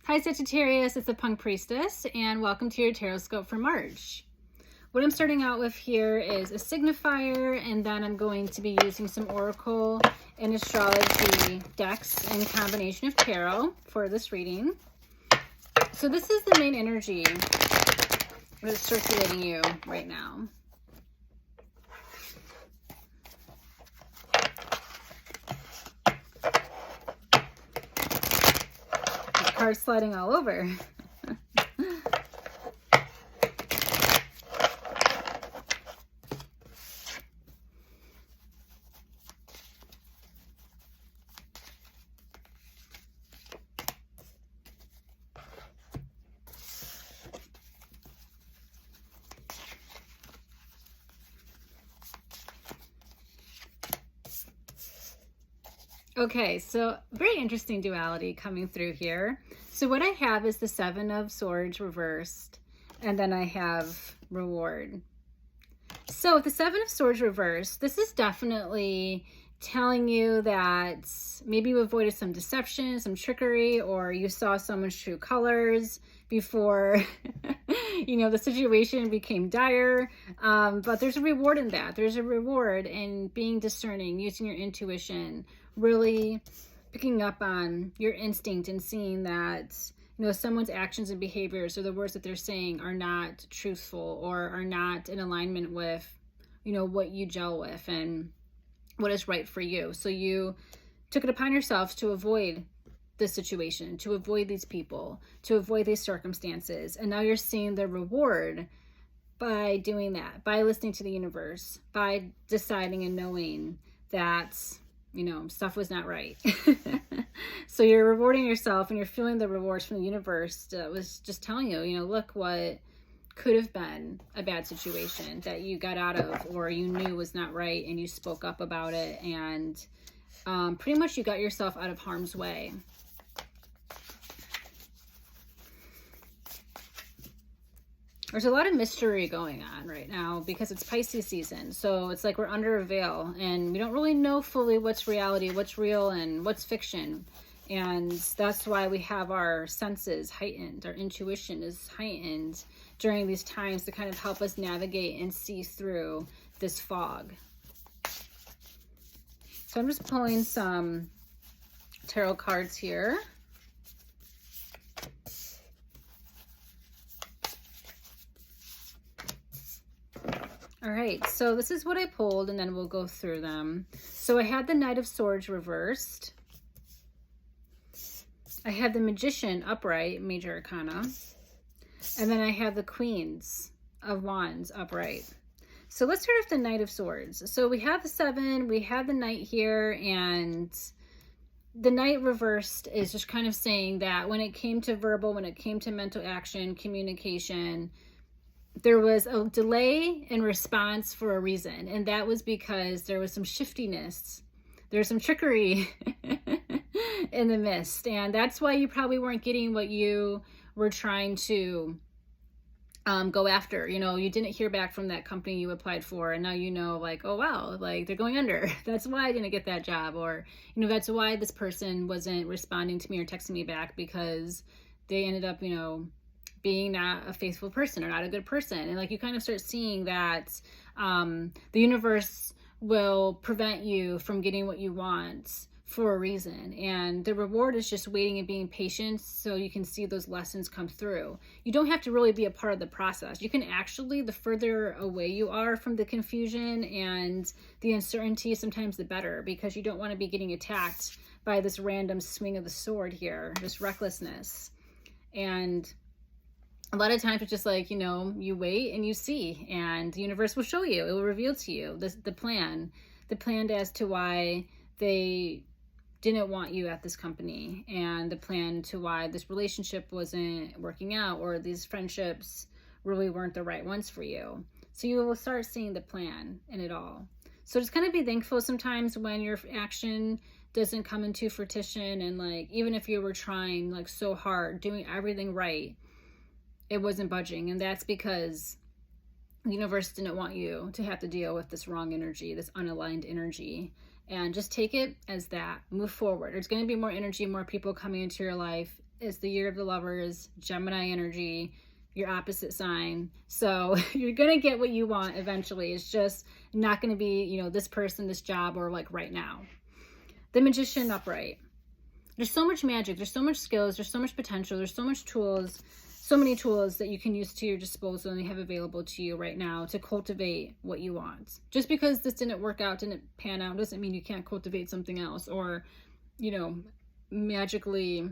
Hi Sagittarius, it's the Punk Priestess, and welcome to your Tarotscope for March. What I'm starting out with here is a signifier, and then I'm going to be using some Oracle and Astrology decks in combination of Tarot for this reading. So this is the main energy that's circulating you right now. Cards sliding all over. Okay, so very interesting duality coming through here. So what I have is the Seven of Swords reversed, and then I have reward. So with the Seven of Swords reversed, this is definitely telling you that maybe you avoided some deception, some trickery, or you saw someone's true colors before the situation became dire. But there's a reward in that. There's a reward in being discerning, using your intuition, really picking up on your instinct and seeing that someone's actions and behaviors or the words that they're saying are not truthful or are not in alignment with what you gel with and what is right for you. So you took it upon yourself to avoid this situation, to avoid these people, to avoid these circumstances, and now you're seeing the reward by doing that, by listening to the universe, by deciding and knowing that stuff was not right. So you're rewarding yourself and you're feeling the rewards from the universe that was just telling you, look what could have been a bad situation that you got out of or you knew was not right, and you spoke up about it, and pretty much you got yourself out of harm's way. There's a lot of mystery going on right now because it's Pisces season. So it's like we're under a veil and we don't really know fully what's reality, what's real, and what's fiction. And that's why we have our senses heightened. Our intuition is heightened during these times to kind of help us navigate and see through this fog. So I'm just pulling some tarot cards here. All right, so this is what I pulled, and then we'll go through them. So I had the Knight of Swords reversed. I had the Magician upright, Major Arcana. And then I have the Queens of Wands upright. So let's start with the Knight of Swords. So we have the Seven, we have the Knight here, and the Knight reversed is just kind of saying that when it came to verbal, when it came to mental action, communication, there was a delay in response for a reason, and that was because there was some shiftiness. There's some trickery in the mist, and that's why you probably weren't getting what you were trying to go after. You didn't hear back from that company you applied for, and now like, oh wow, like they're going under. That's why I didn't get that job, or that's why this person wasn't responding to me or texting me back, because they ended up being not a faithful person or not a good person. And like you kind of start seeing that the universe will prevent you from getting what you want for a reason, and the reward is just waiting and being patient so you can see those lessons come through. You don't have to really be a part of the process. You can actually, the further away you are from the confusion and the uncertainty, sometimes the better, because you don't want to be getting attacked by this random swing of the sword here, this recklessness. And a lot of times it's just like, you wait and you see, and the universe will show you, it will reveal to you the plan as to why they didn't want you at this company, and the plan to why this relationship wasn't working out, or these friendships really weren't the right ones for you. So you will start seeing the plan in it all. So just kind of be thankful sometimes when your action doesn't come into fruition, and like, even if you were trying like so hard, doing everything right, it wasn't budging. And that's because the universe didn't want you to have to deal with this wrong energy, this unaligned energy. And just take it as that. Move forward. There's going to be more energy, more people coming into your life. It's the year of the Lovers, Gemini energy, your opposite sign. So you're going to get what you want eventually. It's just not going to be, you know, this person, this job, or like right now. The Magician upright. There's so much magic. There's so much skills. There's so much potential. There's so much tools, so many tools that you can use to your disposal and you have available to you right now to cultivate what you want. Just because this didn't work out, didn't pan out, doesn't mean you can't cultivate something else or, you know, magically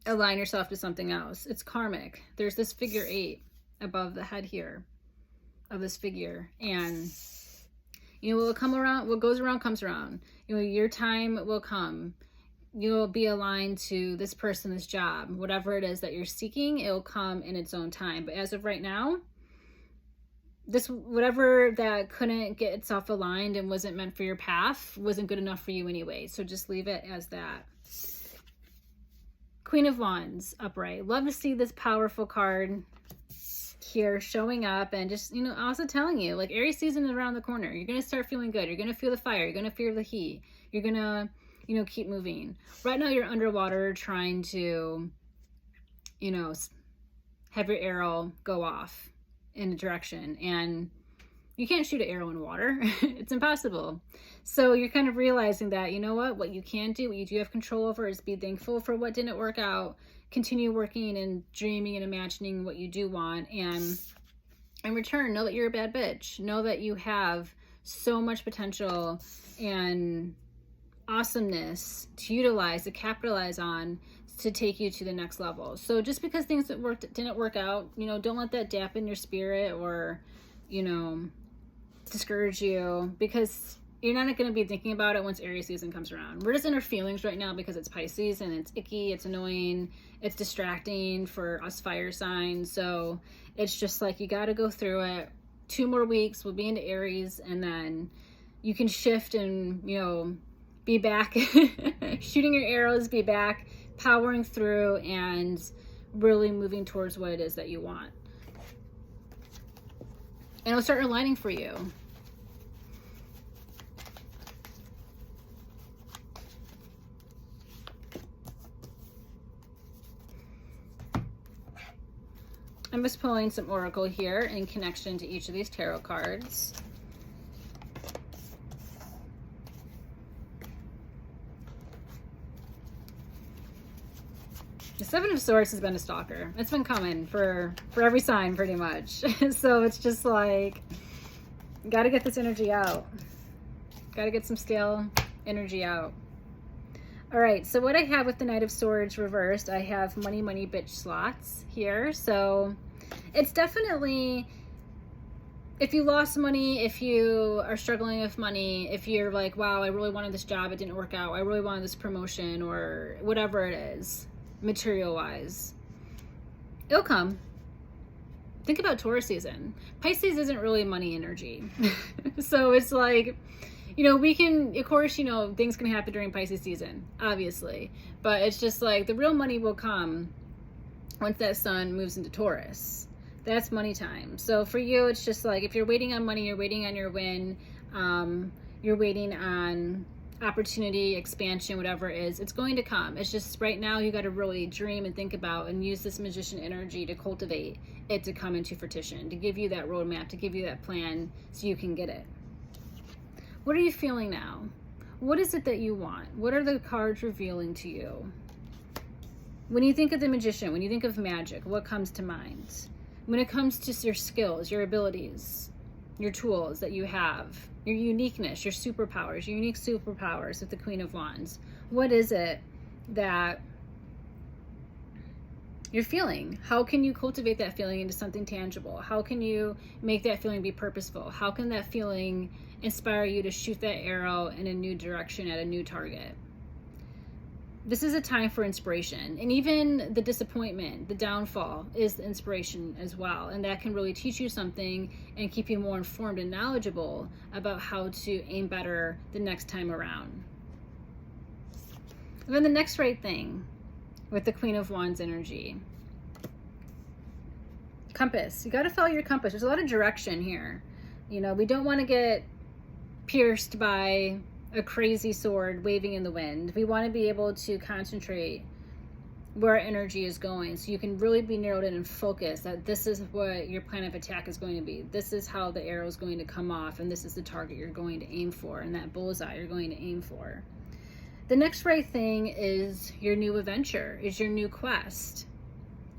align yourself to something else. It's karmic. There's this figure 8 above the head here of this figure, and you know, what will come around, what goes around comes around. You know, your time will come. You'll be aligned to this person, this job, whatever it is that you're seeking, it'll come in its own time. But as of right now, this, whatever that couldn't get itself aligned and wasn't meant for your path, wasn't good enough for you anyway. So just leave it as that. Queen of Wands upright. Love to see this powerful card here showing up, and just, you know, also telling you, like, Aries season is around the corner. You're going to start feeling good. You're going to feel the fire. You're going to feel the heat. You're going to, you know, keep moving. Right now you're underwater trying to, you know, have your arrow go off in a direction, and you can't shoot an arrow in water. It's impossible. So you're kind of realizing that, you know what you can do, what you do have control over, is be thankful for what didn't work out, continue working and dreaming and imagining what you do want, and in return, know that you're a bad bitch. Know that you have so much potential and awesomeness to utilize, to capitalize on, to take you to the next level. So just because things that didn't work out, you know, don't let that dampen your spirit or, you know, discourage you, because you're not going to be thinking about it once Aries season comes around. We're just in our feelings right now because it's Pisces and it's icky, it's annoying, it's distracting for us fire signs. So it's just like, you got to go through it. 2 more weeks, we'll be into Aries, and then you can shift and, you know, be back shooting your arrows, be back powering through and really moving towards what it is that you want. And it'll start aligning for you. I'm just pulling some oracle here in connection to each of these tarot cards. The 7 of Swords has been a stalker. It's been coming for every sign pretty much. So it's just like, got to get this energy out. Got to get some stale energy out. All right, so what I have with the Knight of Swords reversed, I have money, money, bitch slots here. So it's definitely, if you lost money, if you are struggling with money, if you're like, wow, I really wanted this job, it didn't work out, I really wanted this promotion, or whatever it is, material-wise, it'll come. Think about Taurus season. Pisces isn't really money energy. So it's like, you know, we can, of course, you know, things can happen during Pisces season, obviously. But it's just like, the real money will come once that sun moves into Taurus. That's money time. So for you, it's just like, if you're waiting on money, you're waiting on your win, you're waiting on opportunity, expansion, whatever it is, it's going to come. It's just right now you got to really dream and think about and use this magician energy to cultivate it to come into fruition, to give you that roadmap, to give you that plan so you can get it. What are you feeling now? What is it that you want? What are the cards revealing to you? When you think of the magician, when you think of magic, what comes to mind? When it comes to your skills, your abilities, your tools that you have, your uniqueness, your superpowers, your unique superpowers with the Queen of Wands, what is it that you're feeling? How can you cultivate that feeling into something tangible? How can you make that feeling be purposeful? How can that feeling inspire you to shoot that arrow in a new direction at a new target? This is a time for inspiration, and even the disappointment, the downfall is the inspiration as well, and that can really teach you something and keep you more informed and knowledgeable about how to aim better the next time around. And then the next right thing with the Queen of Wands energy. Compass. You got to follow your compass. There's a lot of direction here. You know, we don't want to get pierced by a crazy sword waving in the wind. We want to be able to concentrate where energy is going, so you can really be narrowed in and focused that this is what your plan of attack is going to be. This is how the arrow is going to come off, and this is the target you're going to aim for, and that bullseye you're going to aim for. The next right thing is your new adventure, is your new quest.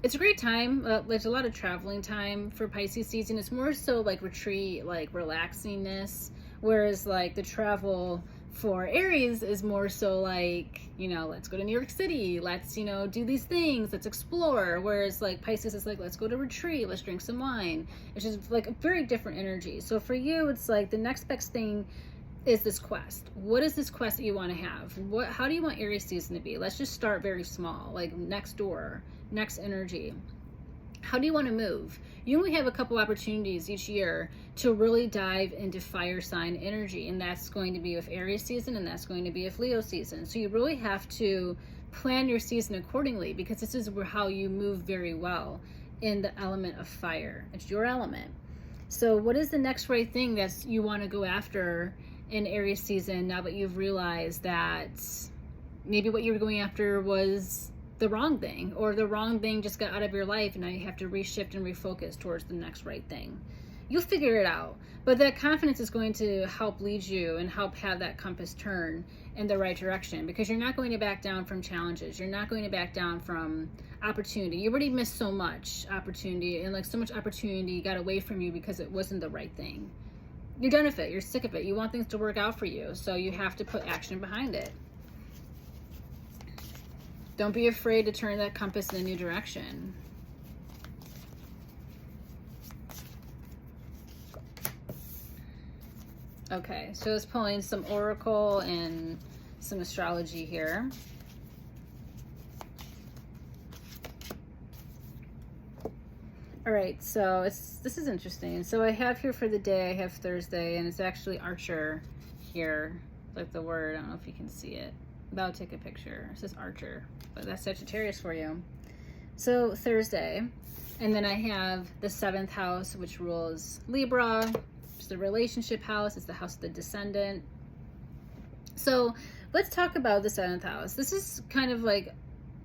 It's a great time. There's a lot of traveling time for Pisces season. It's more so like retreat, like relaxingness, whereas like the travel for Aries is more so like, you know, let's go to New York City, let's, you know, do these things, let's explore. Whereas like Pisces is like, let's go to retreat, let's drink some wine. It's just like a very different energy. So for you, it's like the next best thing is this quest. What is this quest that you want to have? How do you want Aries season to be? Let's just start very small, like next door, next energy. How do you want to move? You only have a couple opportunities each year to really dive into fire sign energy, and that's going to be with Aries season, and that's going to be with Leo season. So you really have to plan your season accordingly, because this is how you move very well in the element of fire. It's your element. So what is the next right thing that you want to go after in Aries season, now that you've realized that maybe what you were going after was the wrong thing, or the wrong thing just got out of your life, and now you have to reshift and refocus towards the next right thing? You'll figure it out, but that confidence is going to help lead you and help have that compass turn in the right direction, because you're not going to back down from challenges. You're not going to back down from opportunity. You already missed so much opportunity, and like so much opportunity got away from you because it wasn't the right thing. You're done with it. You're sick of it. You want things to work out for you, so you have to put action behind it. Don't be afraid to turn that compass in a new direction. Okay, so it's pulling some oracle and some astrology here. All right, so this is interesting. So I have here for the day, I have Thursday, and it's actually Archer here, like the word. I don't know if you can see it, but I'll take a picture. It says Archer, but that's Sagittarius for you. So Thursday, and then I have the 7th house, which rules Libra. It's the relationship house. It's the house of the descendant. So let's talk about the 7th house. This is kind of like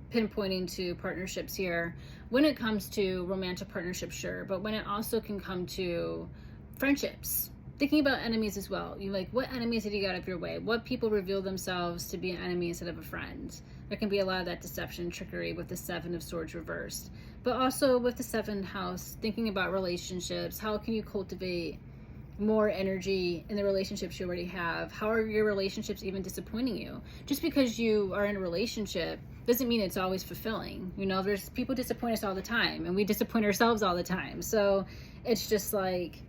pinpointing to partnerships here. When it comes to romantic partnerships, sure, but when it also can come to friendships, thinking about enemies as well. You like, what enemies have you got up your way? What people reveal themselves to be an enemy instead of a friend? There can be a lot of that deception, trickery with the 7 of Swords reversed. But also with the 7th house, thinking about relationships. How can you cultivate more energy in the relationships you already have? How are your relationships even disappointing you? Just because you are in a relationship doesn't mean it's always fulfilling. You know, there's people disappoint us all the time, and we disappoint ourselves all the time. So it's just like,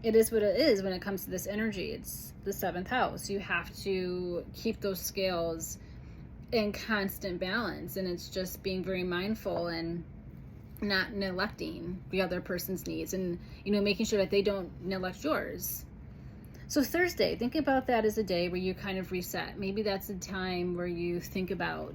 it is what it is when it comes to this energy. It's the 7th house. You have to keep those scales in constant balance, and it's just being very mindful and not neglecting the other person's needs, and, you know, making sure that they don't neglect yours. So Thursday, think about that as a day where you kind of reset. Maybe that's a time where you think about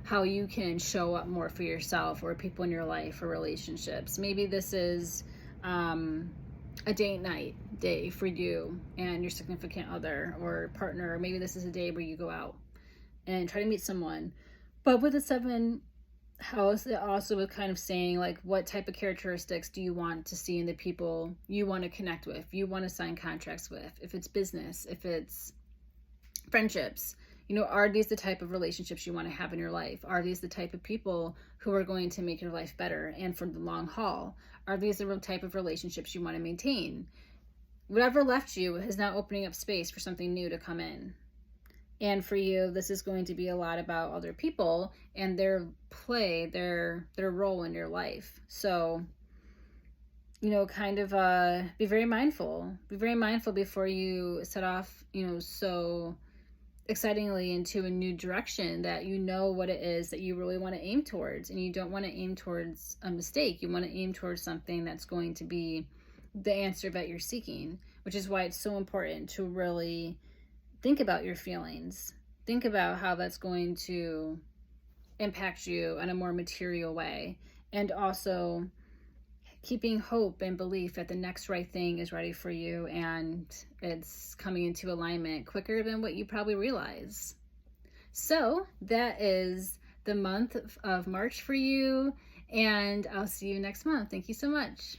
how you can show up more for yourself or people in your life or relationships. Maybe this is a date night day for you and your significant other or partner. Or maybe this is a day where you go out and try to meet someone. But with the 7th house, it also was kind of saying, like, what type of characteristics do you want to see in the people you want to connect with, you want to sign contracts with? If it's business, if it's friendships, you know, are these the type of relationships you want to have in your life? Are these the type of people who are going to make your life better and for the long haul? Are these the real type of relationships you want to maintain? Whatever left you is now opening up space for something new to come in. And for you, this is going to be a lot about other people and their play, their role in your life. So, you know, kind of be very mindful. Be very mindful before you set off, you know, so excitingly into a new direction, that you know what it is that you really want to aim towards. And you don't want to aim towards a mistake. You want to aim towards something that's going to be the answer that you're seeking, which is why it's so important to really think about your feelings. Think about how that's going to impact you in a more material way. And also keeping hope and belief that the next right thing is ready for you, and it's coming into alignment quicker than what you probably realize. So that is the the month of March for you, and I'll see you next month. Thank you so much.